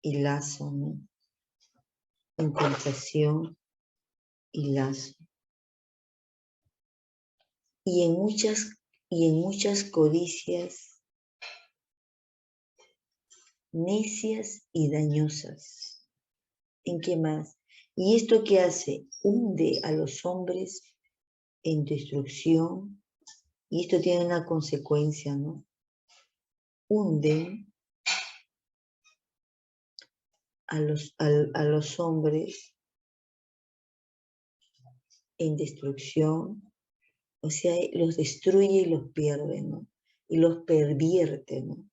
A: y lazo, ¿no? En tentación y lazo. Y en muchas codicias necias y dañosas. ¿En qué más? ¿Y esto qué hace? Hunde a los hombres en destrucción. Y esto tiene una consecuencia, ¿no? Hunden a los hombres en destrucción. O sea, los destruye y los pierde, ¿no? Y los pervierte, ¿no?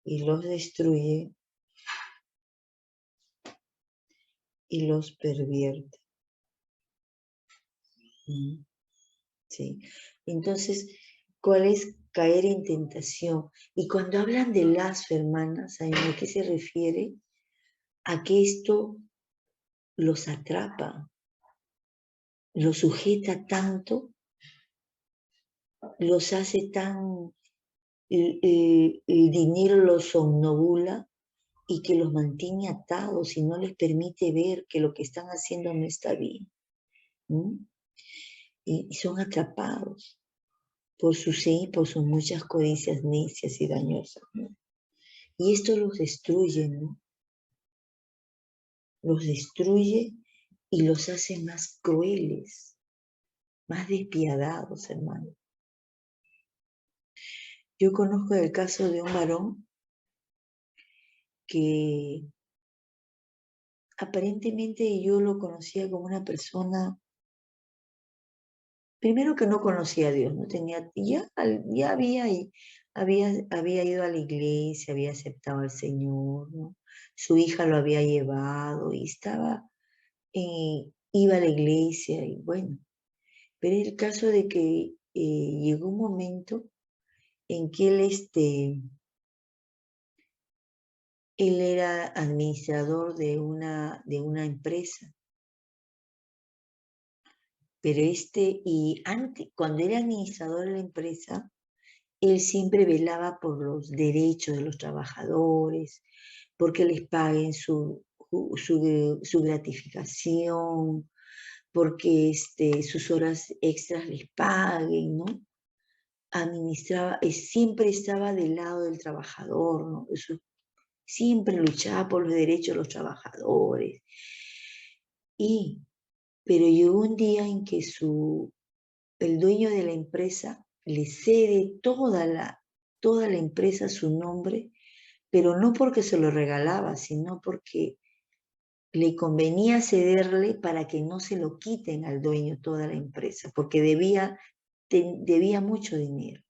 A: Y los destruye y los pervierte. ¿Sí? Entonces, ¿cuál es caer en tentación? Y cuando hablan de lazo, hermanas, ¿saben a qué se refiere? A que esto los atrapa, los sujeta tanto, los hace tan, el dinero los somnobula y que los mantiene atados y no les permite ver que lo que están haciendo no está bien. Y son atrapados por sus muchas codicias necias y dañosas, ¿no? Y esto los destruye, ¿no? Los destruye y los hace más crueles, más despiadados, hermano. Yo conozco el caso de un varón que aparentemente yo lo conocía como una persona, primero que no conocía a Dios, no tenía, ya había ido a la iglesia, había aceptado al Señor, ¿no? Su hija lo había llevado y iba a la iglesia y bueno, pero es el caso de que llegó un momento en que él era administrador de una empresa, pero y antes, cuando era administrador de la empresa, él siempre velaba por los derechos de los trabajadores, porque les paguen su gratificación, porque sus horas extras les paguen, ¿no? Administraba, siempre estaba del lado del trabajador, ¿no? Siempre luchaba por los derechos de los trabajadores. Pero llegó un día en que el dueño de la empresa le cede toda la empresa a su nombre, pero no porque se lo regalaba, sino porque le convenía cederle para que no se lo quiten al dueño toda la empresa, porque debía mucho dinero.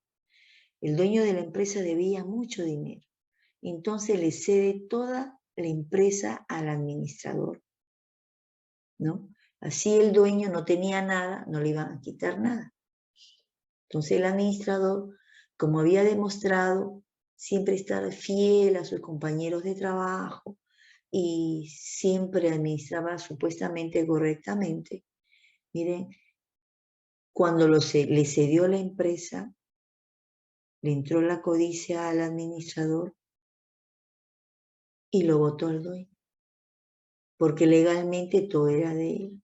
A: El dueño de la empresa debía mucho dinero. Entonces le cede toda la empresa al administrador, ¿no? Así el dueño no tenía nada, no le iban a quitar nada. Entonces el administrador, como había demostrado siempre estar fiel a sus compañeros de trabajo y siempre administraba supuestamente correctamente, miren, cuando le cedió la empresa, le entró la codicia al administrador y lo votó al dueño, porque legalmente todo era de él,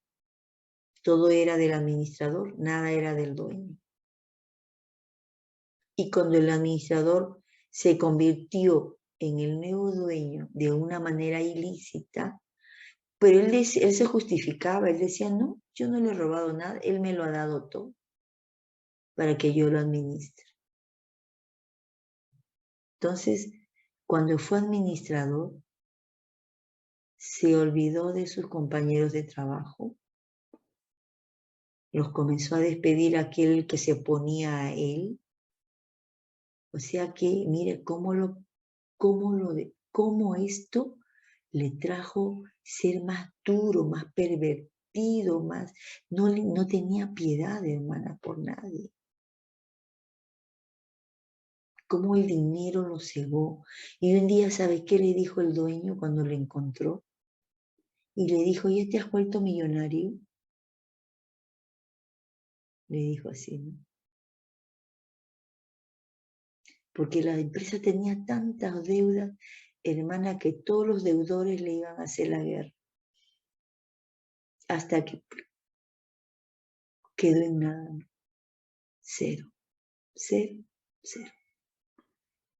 A: todo era del administrador, nada era del dueño. Y cuando el administrador se convirtió en el nuevo dueño de una manera ilícita, pero él se justificaba, él decía, no, yo no le he robado nada, él me lo ha dado todo para que yo lo administre. Entonces, cuando fue administrador, se olvidó de sus compañeros de trabajo, los comenzó a despedir aquel que se oponía a él. O sea que, mire, cómo esto le trajo ser más duro, más pervertido, más, no tenía piedad, hermana, por nadie. Cómo el dinero lo cegó. Y un día, ¿sabes qué le dijo el dueño cuando lo encontró? Y le dijo, ¿ya te has vuelto millonario? Le dijo así, ¿no? Porque la empresa tenía tantas deudas, hermana, que todos los deudores le iban a hacer la guerra. Hasta que quedó en nada, ¿no? Cero, cero, cero.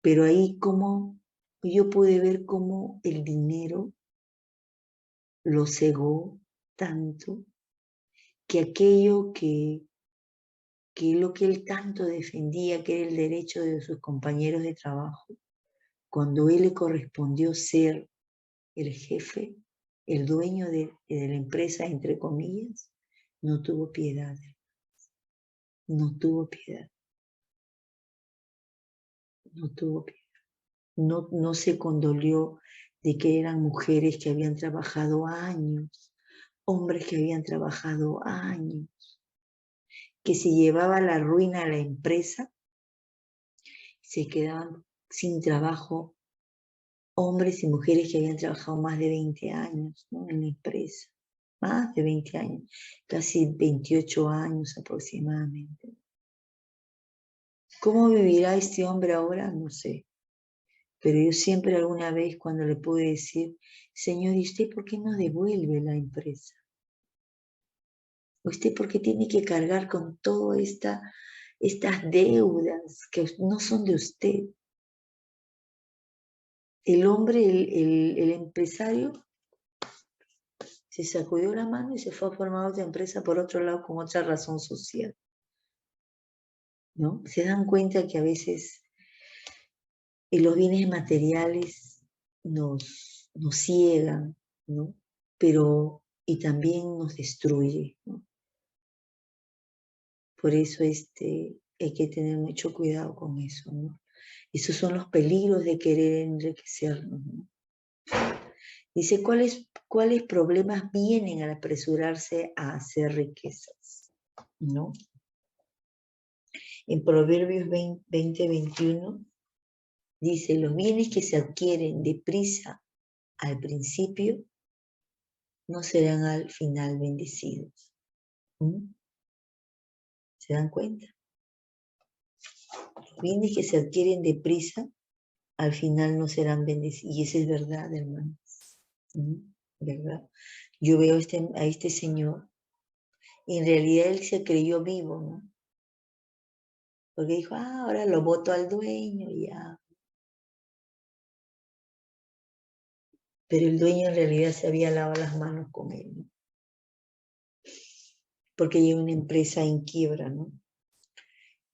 A: Pero ahí yo pude ver cómo el dinero lo cegó tanto que aquello que lo que él tanto defendía, que era el derecho de sus compañeros de trabajo, cuando él le correspondió ser el jefe, el dueño de la empresa, entre comillas, no tuvo piedad. No tuvo piedad. No tuvo piedad. No se condolió de que eran mujeres que habían trabajado años, hombres que habían trabajado años, que si llevaba la ruina a la empresa, se quedaban sin trabajo hombres y mujeres que habían trabajado más de 20 años, ¿no? En la empresa. Más de 20 años, casi 28 años aproximadamente. ¿Cómo vivirá este hombre ahora? No sé. Pero yo siempre alguna vez cuando le pude decir, Señor, ¿y usted por qué no devuelve la empresa? ¿Usted por qué tiene que cargar con todas estas deudas que no son de usted? El hombre, el empresario, se sacudió la mano y se fue a formar otra empresa por otro lado con otra razón social, ¿no? Se dan cuenta que a veces los bienes materiales nos ciegan, ¿no? Pero, y también nos destruye, ¿no? Por eso hay que tener mucho cuidado con eso, ¿no? Esos son los peligros de querer enriquecernos, ¿no? Dice, ¿cuáles problemas vienen al apresurarse a hacer riquezas? ¿No? En Proverbios 20:21 dice, los bienes que se adquieren deprisa al principio no serán al final bendecidos. ¿Mm? ¿Se dan cuenta? Los bienes que se adquieren deprisa al final no serán bendecidos. Y eso es verdad, hermanos. ¿Mm? ¿Verdad? Yo veo a este señor, y en realidad él se creyó vivo, ¿no? Porque dijo, ahora lo voto al dueño, ya. Pero el dueño en realidad se había lavado las manos con él, ¿no? Porque hay una empresa en quiebra, ¿no?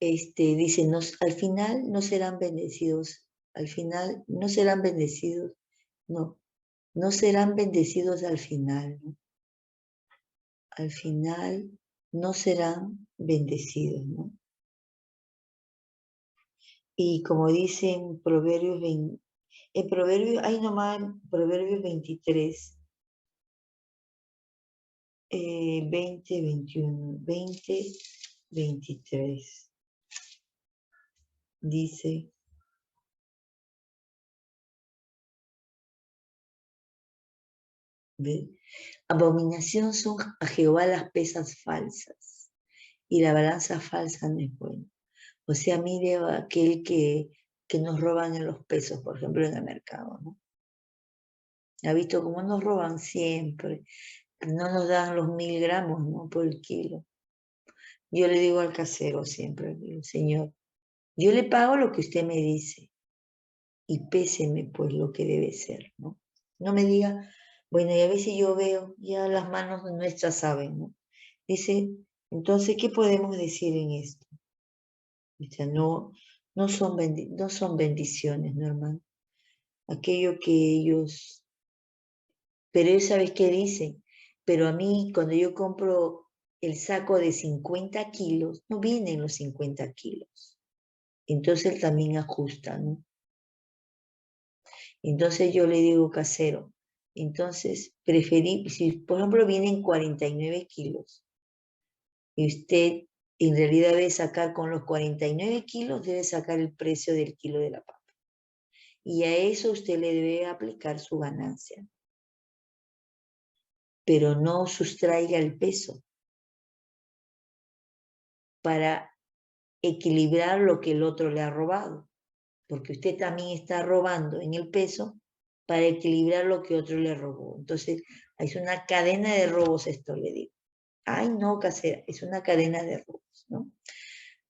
A: Dice, al final no serán bendecidos, al final no serán bendecidos, no serán bendecidos al final, ¿no? Al final no serán bendecidos, ¿no? Y como dice en Proverbios 20, hay nomás Proverbios 23, 20, 21, 20, 23, dice, ¿ve? Abominación son a Jehová las pesas falsas, y la balanza falsa no es buena. O sea, mire aquel que nos roban en los pesos, por ejemplo, en el mercado, ¿no? ¿Ha visto cómo nos roban siempre? No nos dan los 1000 gramos, ¿no? Por el kilo. Yo le digo al casero siempre, digo, señor, yo le pago lo que usted me dice, y péseme pues lo que debe ser, ¿no? No me diga, bueno, y a veces yo veo, ya las manos nuestras saben, ¿no? Dice, entonces, ¿qué podemos decir en esto? O sea, no son bendiciones, ¿no, hermano? Aquello que ellos, pero ellos, ¿sabes qué dicen? Pero a mí, cuando yo compro el saco de 50 kilos, no vienen los 50 kilos. Entonces él también ajusta, ¿no? Entonces yo le digo, casero, entonces preferí, si por ejemplo vienen 49 kilos y usted en realidad debe sacar con los 49 kilos, debe sacar el precio del kilo de la papa. Y a eso usted le debe aplicar su ganancia. Pero no sustraiga el peso para equilibrar lo que el otro le ha robado. Porque usted también está robando en el peso para equilibrar lo que otro le robó. Entonces, es una cadena de robos esto, le digo. Ay, no, casera, es una cadena de robos, ¿no?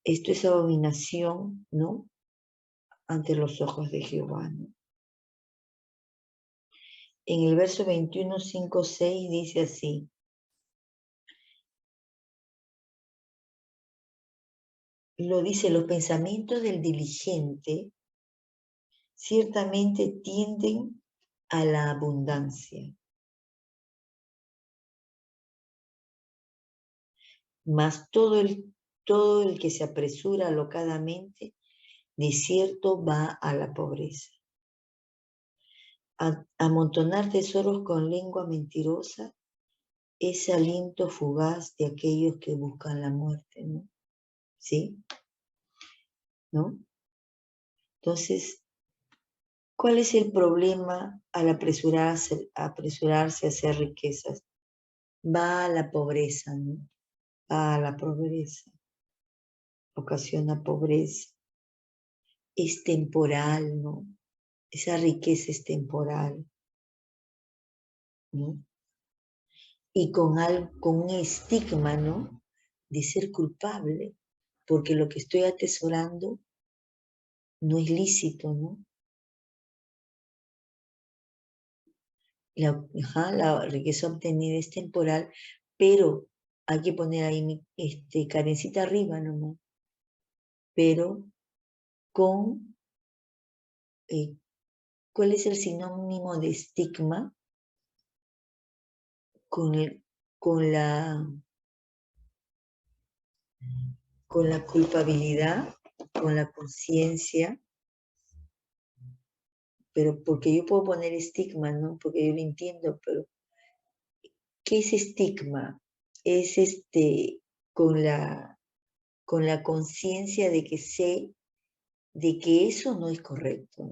A: Esto es abominación, ¿no? Ante los ojos de Jehová, ¿no? En el verso 21, 5, 6 dice así. Lo dice, los pensamientos del diligente ciertamente tienden a la abundancia, mas todo el que se apresura alocadamente, de cierto va a la pobreza. Amontonar tesoros con lengua mentirosa es aliento fugaz de aquellos que buscan la muerte, ¿no? ¿Sí? ¿No? Entonces, ¿cuál es el problema al apresurarse a hacer riquezas? Va a la pobreza, ¿no? Va a la pobreza, ocasiona pobreza. Es temporal, ¿no? Esa riqueza es temporal, ¿no? Y con un estigma, ¿no? De ser culpable, porque lo que estoy atesorando no es lícito, ¿no? La riqueza obtenida es temporal, pero hay que poner ahí Karencita arriba nomás, pero con, ¿cuál es el sinónimo de estigma? Con, con la culpabilidad, con la conciencia, pero porque yo puedo poner estigma, ¿no? Porque yo lo entiendo, pero ¿qué es estigma? Es con la conciencia de que sé de que eso no es correcto,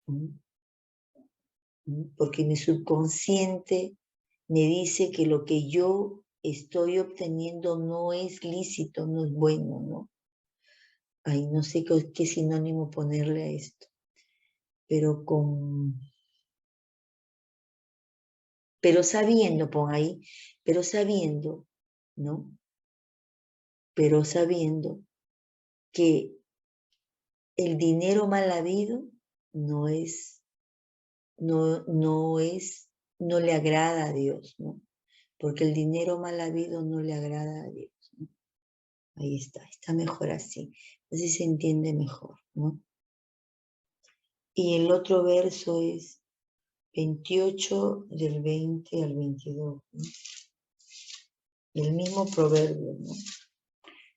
A: ¿no? Porque mi subconsciente me dice que lo que yo estoy obteniendo no es lícito, no es bueno, ¿no? Ay, no sé qué sinónimo ponerle a esto, pero sabiendo, pon ahí, pero sabiendo, ¿no? Pero sabiendo que el dinero mal habido no le agrada a Dios, ¿no? Porque el dinero mal habido no le agrada a Dios, ¿no? Ahí está mejor así, así se entiende mejor, ¿no? Y el otro verso es 28 del 20 al 22, ¿no? El mismo proverbio, ¿no?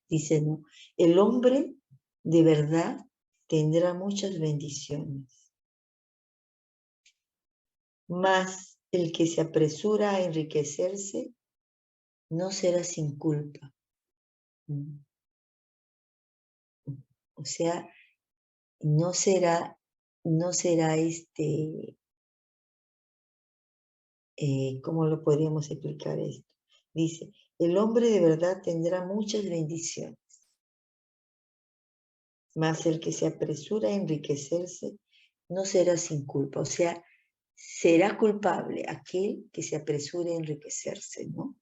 A: Dice, ¿no? El hombre de verdad tendrá muchas bendiciones, mas el que se apresura a enriquecerse no será sin culpa. O sea, no será ¿cómo lo podríamos explicar esto? Dice, el hombre de verdad tendrá muchas bendiciones, mas el que se apresura a enriquecerse no será sin culpa. O sea, será culpable aquel que se apresure a enriquecerse, ¿no?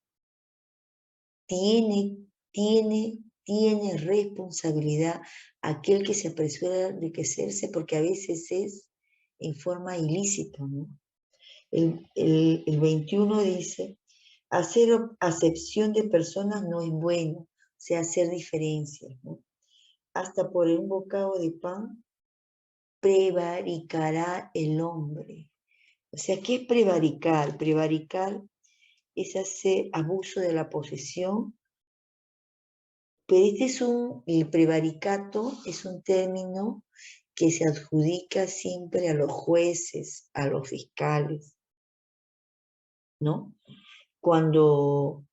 A: Tiene tiene responsabilidad aquel que se apresura a enriquecerse, porque a veces es en forma ilícita, ¿no? El 21 dice, hacer acepción de personas no es bueno, o sea, hacer diferencias, ¿no? Hasta por un bocado de pan prevaricará el hombre. O sea, ¿qué es prevaricar? Prevaricar es hacer abuso de la posesión, pero el prevaricato es un término que se adjudica siempre a los jueces, a los fiscales, ¿no? Cuando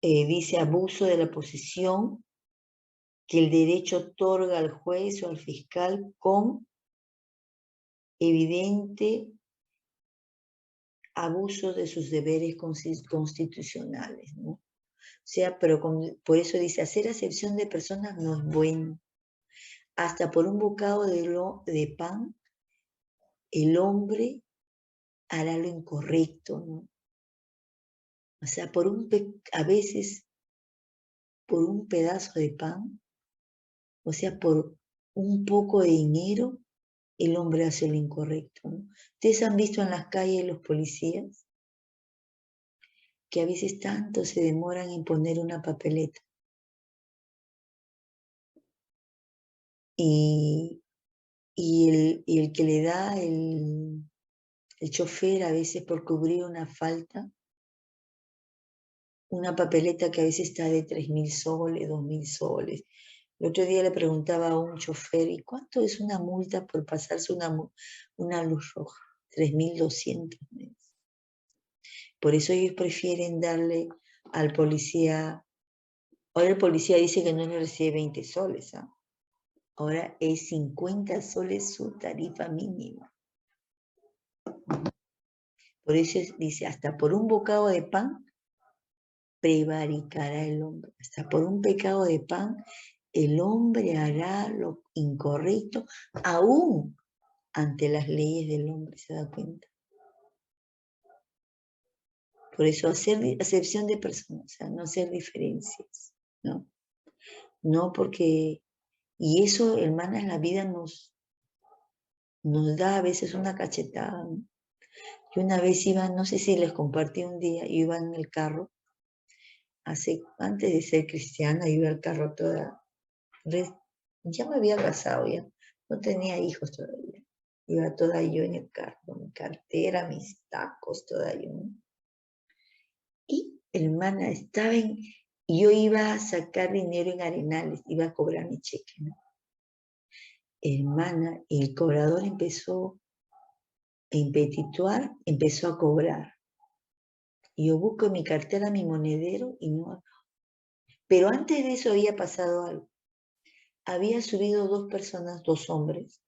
A: dice abuso de la posesión, que el derecho otorga al juez o al fiscal con evidente abuso de sus deberes constitucionales, ¿no? O sea, pero por eso dice, hacer acepción de personas no es bueno. Hasta por un bocado de pan, el hombre hará lo incorrecto, ¿no? O sea, a veces por un pedazo de pan, o sea, por un poco de dinero, el hombre hace lo incorrecto, ¿no? Ustedes han visto en las calles los policías que a veces tanto se demoran en poner una papeleta. Y el que le da el chofer a veces por cubrir una falta, una papeleta que a veces está de 3.000 soles, 2.000 soles. El otro día le preguntaba a un chofer, ¿y cuánto es una multa por pasarse una luz roja? 3.200. Por eso ellos prefieren darle al policía. Ahora el policía dice que no le recibe 20 soles, ¿ah? Ahora es 50 soles su tarifa mínima. Por eso dice, hasta por un bocado de pan prevaricará el hombre. Hasta por un pecado de pan el hombre hará lo incorrecto, aún ante las leyes del hombre, ¿se da cuenta? Por eso hacer acepción de personas, o sea, no hacer diferencias, ¿no? No porque, y eso, hermanas, la vida nos da a veces una cachetada, ¿no? Yo una vez iba, no sé si les compartí un día, yo iba en el carro, antes de ser cristiana, iba al carro ya me había casado, ya no tenía hijos todavía. Iba toda yo en el carro, con mi cartera, mis tacos, toda yo, ¿no? Y hermana, yo iba a sacar dinero en Arenales, iba a cobrar mi cheque, ¿no? Hermana, el cobrador empezó a impetituar, empezó a cobrar. Y yo busco en mi cartera mi monedero y no. Pero antes de eso había pasado algo. Había subido 2 personas, 2 hombres,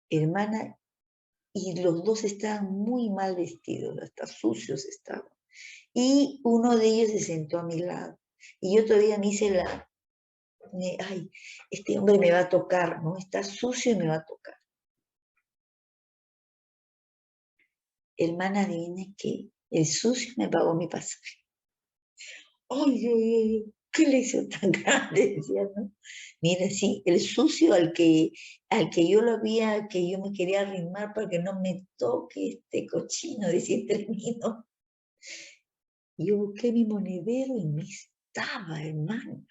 A: hermana, y los 2 estaban muy mal vestidos, hasta sucios estaban. Y uno de ellos se sentó a mi lado. Y yo todavía me hice ay, este hombre me va a tocar, ¿no? Está sucio y me va a tocar. Hermana, adivine que el sucio me pagó mi pasaje. Ay, qué lección tan grande, decía, ¿no? Mira, sí, el sucio al que que yo me quería arrimar para que no me toque este cochino, decía entre mí, ¿no? Yo busqué mi monedero y no estaba, hermano.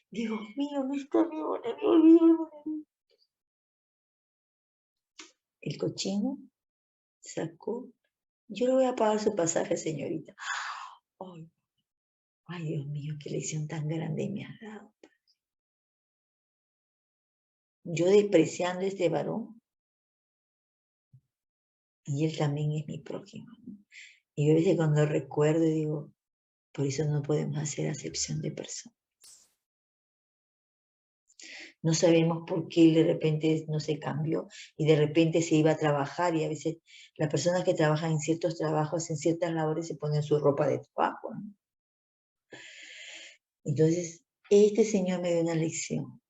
A: Dios mío, no está mi monedero. El cochino sacó, yo le voy a pagar su pasaje, señorita. Ay, ay, Dios mío, qué lección tan grande me has dado. Yo despreciando a este varón, y él también es mi prójimo, ¿no? Y a veces cuando recuerdo digo, por eso no podemos hacer acepción de personas. No sabemos por qué de repente no se cambió y de repente se iba a trabajar y a veces las personas que trabajan en ciertos trabajos, en ciertas labores, se ponen su ropa de trabajo, ¿no? Entonces, este señor me dio una lección.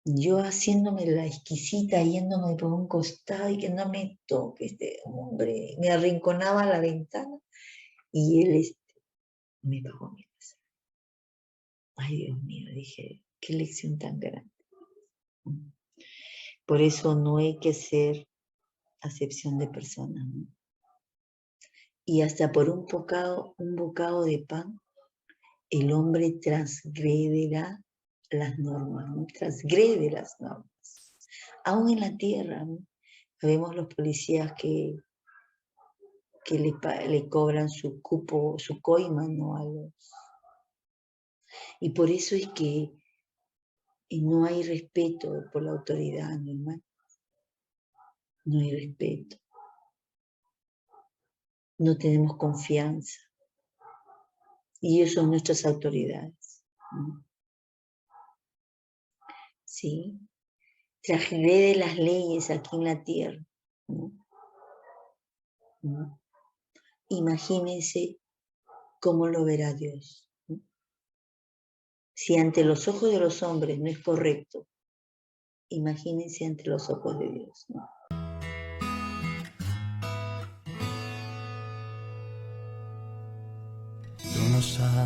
A: Yo haciéndome la exquisita, yéndome por un costado y que no me toque este hombre, me arrinconaba a la ventana y él me pagó mi casa. Ay, Dios mío, dije, qué lección tan grande. Por eso no hay que ser acepción de personas, ¿no? Y hasta por un bocado de pan, el hombre transgrederá las normas, ¿no? Transgrede las normas. Aún en la tierra, ¿no? Vemos los policías que le cobran su cupo, su coima, ¿no? Y por eso es que no hay respeto por la autoridad, ¿no, hermano? No hay respeto. No tenemos confianza. Y ellos son nuestras autoridades, ¿no? ¿Sí? Transgrede las leyes aquí en la tierra, ¿no? ¿No? Imagínense cómo lo verá Dios, ¿no? Si ante los ojos de los hombres no es correcto, imagínense ante los ojos de Dios, ¿no?
C: Tú no sabes.